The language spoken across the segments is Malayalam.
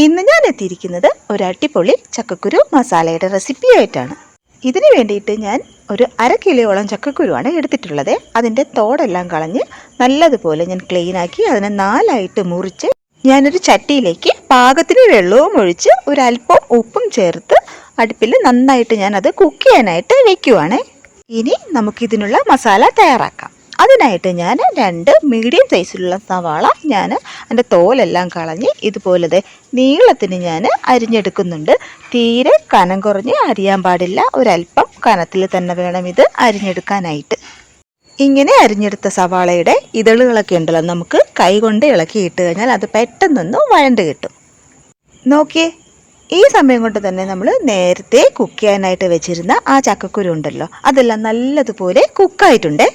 ഇന്ന് ഞാൻ എത്തിയിരിക്കുന്നത് ഒരു അടിപൊളി ചക്കക്കുരു മസാലയുടെ റെസിപ്പിയായിട്ടാണ്. ഇതിന് വേണ്ടിയിട്ട് ഞാൻ ഒരു 1/2 കിലോയോളം ചക്കക്കുരുവാണ് എടുത്തിട്ടുള്ളത്. അതിൻ്റെ തോടെല്ലാം കളഞ്ഞ് നല്ലതുപോലെ ഞാൻ ക്ലീനാക്കി അതിനെ 4ആയിട്ട് മുറിച്ച് ഞാനൊരു ചട്ടിയിലേക്ക് പാകത്തിന് വെള്ളവും ഒഴിച്ച് ഒരല്പം ഉപ്പും ചേർത്ത് അടുപ്പിൽ നന്നായിട്ട് ഞാനത് കുക്ക് ചെയ്യാനായിട്ട് വയ്ക്കുവാണ്. ഇനി നമുക്കിതിനുള്ള മസാല തയ്യാറാക്കാം. അതിനായിട്ട് ഞാൻ 2 മീഡിയം സൈസിലുള്ള സവാള ഞാൻ അതിൻ്റെ തോലെല്ലാം കളഞ്ഞ് ഇതുപോലെ നീളത്തിന് ഞാൻ അരിഞ്ഞെടുക്കുന്നുണ്ട്. തീരെ കനം കുറഞ്ഞ് അരിയാൻ പാടില്ല, ഒരല്പം കനത്തിൽ തന്നെ വേണം ഇത് അരിഞ്ഞെടുക്കാനായിട്ട്. ഇങ്ങനെ അരിഞ്ഞെടുത്ത സവാളയുടെ ഇതളുകളൊക്കെ ഉണ്ടല്ലോ, നമുക്ക് കൈ കൊണ്ട് ഇളക്കി ഇട്ട് കഴിഞ്ഞാൽ അത് പെട്ടെന്നൊന്ന് വഴണ്ട് കിട്ടും. നോക്കിയേ, ഈ സമയം കൊണ്ട് തന്നെ നമ്മൾ നേരത്തെ കുക്ക് ചെയ്യാനായിട്ട് വെച്ചിരുന്ന ആ ചക്കക്കുരു ഉണ്ടല്ലോ, അതെല്ലാം നല്ലതുപോലെ കുക്കായിട്ടുണ്ട്.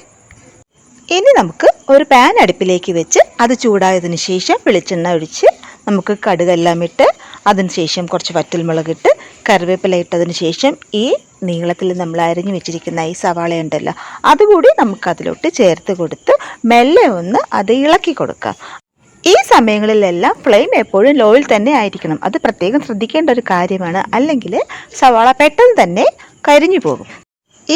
ഇനി നമുക്ക് ഒരു പാൻ അടുപ്പിലേക്ക് വെച്ച് അത് ചൂടായതിനു ശേഷം വെളിച്ചെണ്ണ ഒഴിച്ച് നമുക്ക് കടുകെല്ലാം ഇട്ട് അതിനുശേഷം കുറച്ച് വറ്റൽമുളകിട്ട് കറിവേപ്പില ഇട്ടതിന് ശേഷം ഈ നീളത്തിൽ നമ്മൾ അരിഞ്ഞു വെച്ചിരിക്കുന്ന ഈ സവാള ഉണ്ടല്ലോ അതുകൂടി നമുക്കതിലോട്ട് ചേർത്ത് കൊടുത്ത് മെല്ലെ ഒന്ന് അത് ഇളക്കി കൊടുക്കാം. ഈ സമയങ്ങളിലെല്ലാം ഫ്ലെയിം എപ്പോഴും ലോയിൽ തന്നെ ആയിരിക്കണം. അത് പ്രത്യേകം ശ്രദ്ധിക്കേണ്ട ഒരു കാര്യമാണ്, അല്ലെങ്കിൽ സവാള പെട്ടെന്ന് തന്നെ കരിഞ്ഞു പോകും.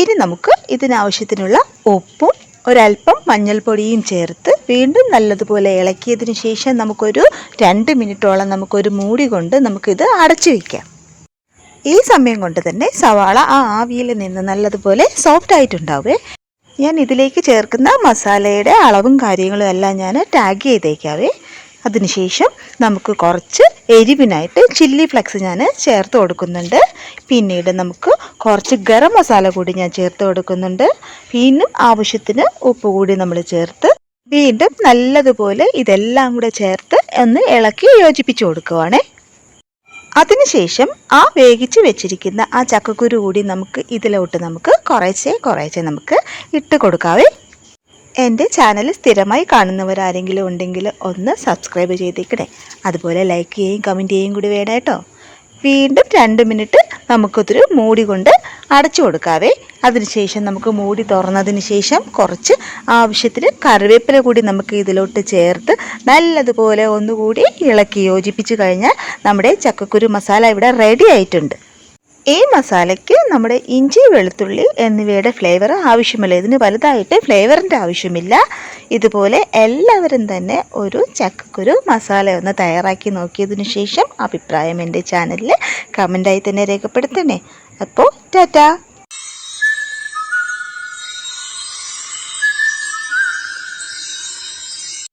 ഇനി നമുക്ക് ഇതിനാവശ്യത്തിനുള്ള ഉപ്പും ഒരല്പം മഞ്ഞൾപ്പൊടിയും ചേർത്ത് വീണ്ടും നല്ലതുപോലെ ഇളക്കിയതിന് ശേഷം നമുക്കൊരു 2 മിനിറ്റോളം നമുക്കൊരു മൂടി കൊണ്ട് നമുക്കിത് അടച്ചു വയ്ക്കാം. ഈ സമയം കൊണ്ട് തന്നെ സവാള ആ ആവിയിൽ നിന്ന് നല്ലതുപോലെ സോഫ്റ്റ് ആയിട്ടുണ്ടാവേ. ഞാൻ ഇതിലേക്ക് ചേർക്കുന്ന മസാലയുടെ അളവും കാര്യങ്ങളും എല്ലാം ഞാൻ ടാഗ് ചെയ്തേക്കാവേ. അതിനുശേഷം നമുക്ക് കുറച്ച് എരിവിനായിട്ട് ചില്ലി ഫ്ലെക്സ് ഞാൻ ചേർത്ത് കൊടുക്കുന്നുണ്ട്. പിന്നീട് നമുക്ക് കുറച്ച് ഗരം മസാല കൂടി ഞാൻ ചേർത്ത് കൊടുക്കുന്നുണ്ട്. പിന്നെ ആവശ്യത്തിന് ഉപ്പ് കൂടി നമ്മൾ ചേർത്ത് വീണ്ടും നല്ലതുപോലെ ഇതെല്ലാം കൂടെ ചേർത്ത് ഒന്ന് ഇളക്കി യോജിപ്പിച്ച് കൊടുക്കുവാണേ. അതിനുശേഷം ആ വേവിച്ച് വെച്ചിരിക്കുന്ന ആ ചക്കക്കുരു കൂടി നമുക്ക് ഇതിലോട്ട് നമുക്ക് കുറേശ്ശെ നമുക്ക് ഇട്ട് കൊടുക്കാവേ. എൻ്റെ ചാനൽ സ്ഥിരമായി കാണുന്നവരാരെങ്കിലും ഉണ്ടെങ്കിൽ ഒന്ന് സബ്സ്ക്രൈബ് ചെയ്തേക്കണേ. അതുപോലെ ലൈക്ക് ചെയ്യുകയും കമൻറ്റ് ചെയ്യുകയും കൂടി വേണം കേട്ടോ. വീണ്ടും 2 മിനിറ്റ് നമുക്കൊരു മൂടി കൊണ്ട് അടച്ചു കൊടുക്കാവേ. അതിനുശേഷം നമുക്ക് മൂടി തുറന്നതിന് ശേഷം കുറച്ച് ആവശ്യത്തിന് കറിവേപ്പില കൂടി നമുക്ക് ഇതിലോട്ട് ചേർത്ത് നല്ലതുപോലെ ഒന്നുകൂടി ഇളക്കി യോജിപ്പിച്ച് കഴിഞ്ഞാൽ നമ്മുടെ ചക്കക്കുരു മസാല ഇവിടെ റെഡി ആയിട്ടുണ്ട്. ഈ മസാലയ്ക്ക് നമ്മുടെ ഇഞ്ചി വെളുത്തുള്ളി എന്നിവയുടെ ഫ്ലേവർ ആവശ്യമില്ല. ഇതിന് വലുതായിട്ട് ഫ്ലേവറിൻ്റെ ആവശ്യമില്ല. ഇതുപോലെ എല്ലാവരും തന്നെ ഒരു ചക്കക്കുരു മസാല ഒന്ന് തയ്യാറാക്കി നോക്കിയതിന് ശേഷം അഭിപ്രായം എൻ്റെ ചാനലിൽ കമൻ്റായി തന്നെ രേഖപ്പെടുത്തണേ. അപ്പോൾ ടാറ്റാ.